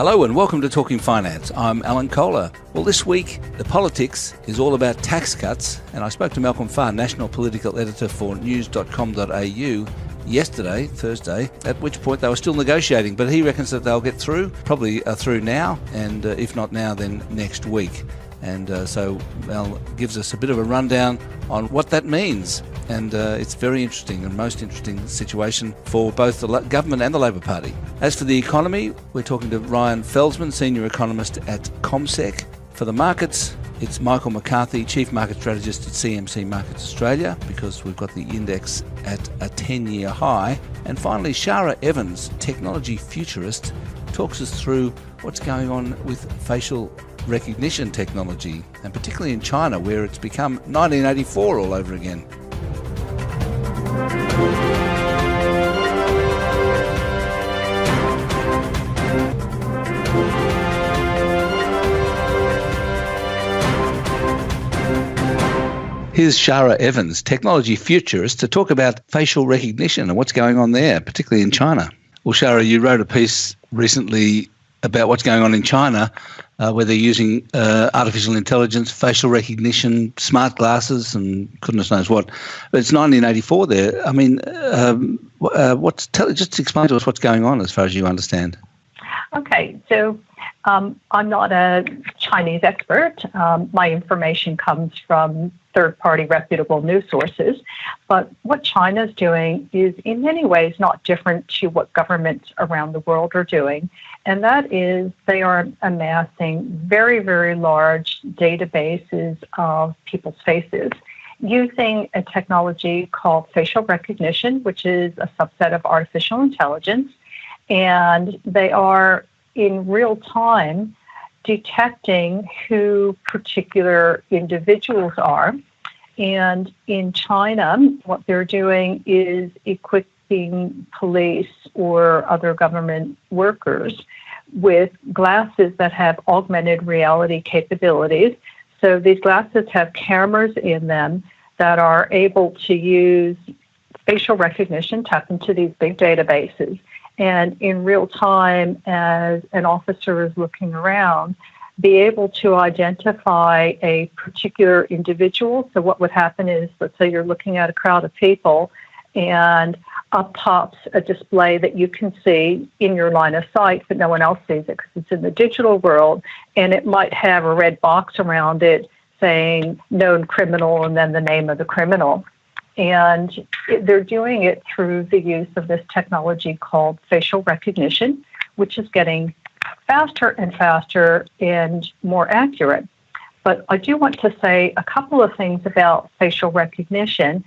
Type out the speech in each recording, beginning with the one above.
Hello and welcome to Talking Finance. I'm Alan Kohler. Well, this week, the politics is all about tax cuts, and I spoke to Malcolm Farr, National Political Editor for news.com.au, yesterday, Thursday, at which point they were still negotiating, but he reckons that they'll get through, probably through now, and if not now, then next week. And so Mel gives us a bit of a rundown on what that means. And it's very interesting, and most interesting situation for both the government and the Labor Party. As for the economy, we're talking to Ryan Felsman, Senior Economist at CommSec. For the markets, it's Michael McCarthy, Chief Market Strategist at CMC Markets Australia, because we've got the index at a 10-year high. And finally, Shara Evans, technology futurist, talks us through what's going on with facial recognition technology, and particularly in China, where it's become 1984 all over again. Here's Shara Evans, technology futurist, to talk about facial recognition and what's going on there, particularly in China. Well, Shara, you wrote a piece recently about what's going on in China, where they're using artificial intelligence, facial recognition, smart glasses, and goodness knows what. But it's 1984 there. I mean, just explain to us what's going on as far as you understand. Okay, so I'm not a Chinese expert. My information comes from third-party reputable news sources. But what China's doing is in many ways not different to what governments around the world are doing. And that is they are amassing very, very large databases of people's faces using a technology called facial recognition, which is a subset of artificial intelligence. And they are in real time detecting who particular individuals are. And in China, what they're doing is equipping police or other government workers with glasses that have augmented reality capabilities. So these glasses have cameras in them that are able to use facial recognition, tap into these big databases, and in real time, as an officer is looking around, be able to identify a particular individual. So what would happen is, let's say you're looking at a crowd of people and up pops a display that you can see in your line of sight, but no one else sees it because it's in the digital world, and it might have a red box around it saying known criminal and then the name of the criminal. And they're doing it through the use of this technology called facial recognition, which is getting faster and faster and more accurate. But I do want to say a couple of things about facial recognition.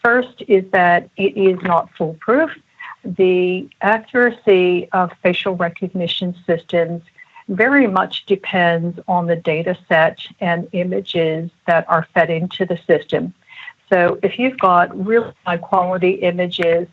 First is that it is not foolproof. The accuracy of facial recognition systems very much depends on the data set and images that are fed into the system. So if you've got really high quality images,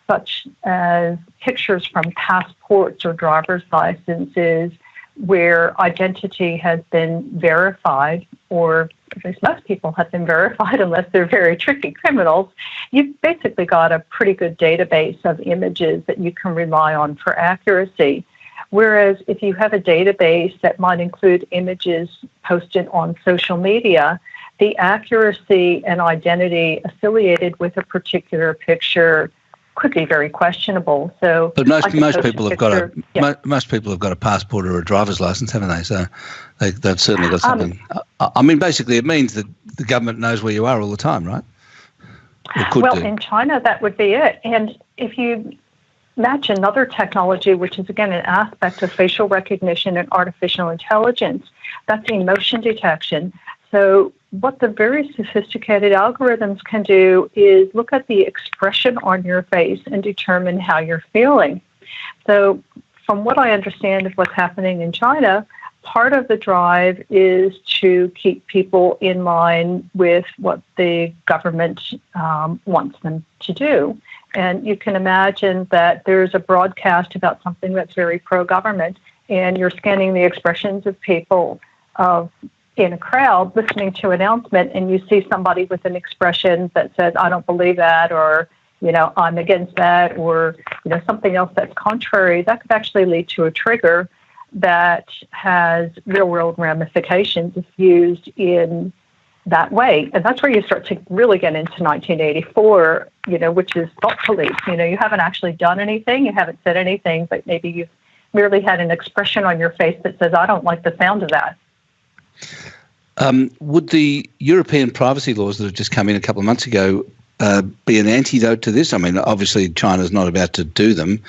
such as pictures from passports or driver's licenses where identity has been verified, or at least most people have been verified unless they're very tricky criminals, you've basically got a pretty good database of images that you can rely on for accuracy. Whereas if you have a database that might include images posted on social media, the accuracy and identity affiliated with a particular picture could be very questionable. So, but most people have got a passport or a driver's license, haven't they? So they've certainly got something. I mean, basically, it means that the government knows where you are all the time, right? In China, that would be it. And if you match another technology, which is again an aspect of facial recognition and artificial intelligence, that's emotion detection. So what the very sophisticated algorithms can do is look at the expression on your face and determine how you're feeling. So from what I understand of what's happening in China, part of the drive is to keep people in line with what the government wants them to do. And you can imagine that there's a broadcast about something that's very pro-government, and you're scanning the expressions of people in a crowd listening to an announcement, and you see somebody with an expression that says, I don't believe that, or, I'm against that, or, something else that's contrary. That could actually lead to a trigger that has real-world ramifications if used in that way. And that's where you start to really get into 1984, which is thought police. You haven't actually done anything, you haven't said anything, but maybe you've merely had an expression on your face that says, I don't like the sound of that. Would the European privacy laws that have just come in a couple of months ago be an antidote to this? I mean, obviously China's not about to do them,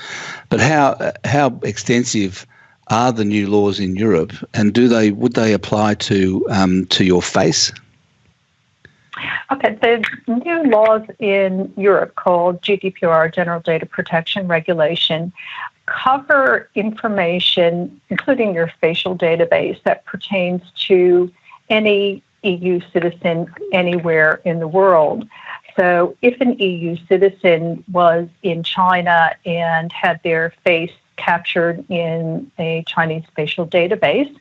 but how extensive are the new laws in Europe, and would they apply to your face? Okay, the new laws in Europe called GDPR, General Data Protection Regulation, cover information, including your facial database, that pertains to any EU citizen anywhere in the world. So if an EU citizen was in China and had their face captured in a Chinese facial database,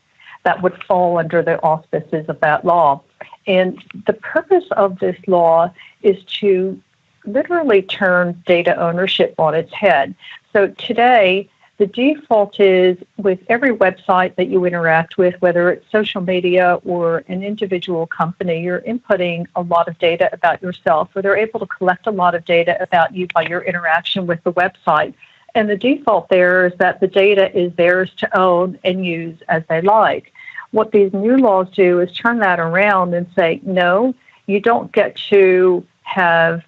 that would fall under the auspices of that law. And the purpose of this law is to literally turn data ownership on its head. So today, the default is with every website that you interact with, whether it's social media or an individual company, you're inputting a lot of data about yourself, or they're able to collect a lot of data about you by your interaction with the website. And the default there is that the data is theirs to own and use as they like. What these new laws do is turn that around and say, no, you don't get to have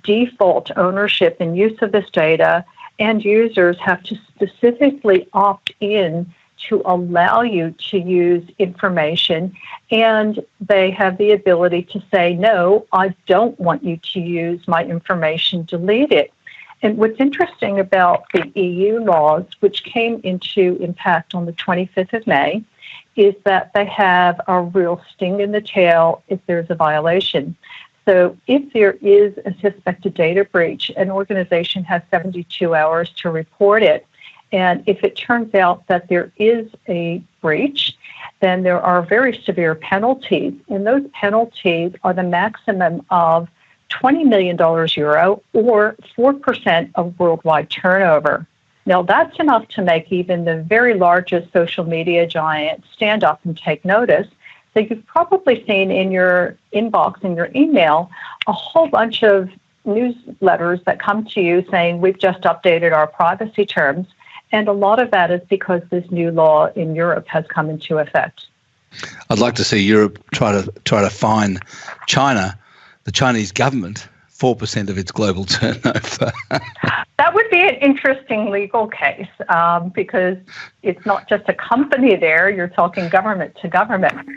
default ownership and use of this data, and users have to specifically opt in to allow you to use information, and they have the ability to say, no, I don't want you to use my information, delete it. And what's interesting about the EU laws, which came into impact on the 25th of May, is that they have a real sting in the tail if there's a violation. So if there is a suspected data breach, an organization has 72 hours to report it. And if it turns out that there is a breach, then there are very severe penalties. And those penalties are the maximum of $20 million euro, or 4% of worldwide turnover. Now, that's enough to make even the very largest social media giants stand up and take notice. So you've probably seen in your inbox, in your email, a whole bunch of newsletters that come to you saying, we've just updated our privacy terms. And a lot of that is because this new law in Europe has come into effect. I'd like to see Europe try to fine China, the Chinese government, 4% of its global turnover. That would be an interesting legal case because it's not just a company there, you're talking government to government.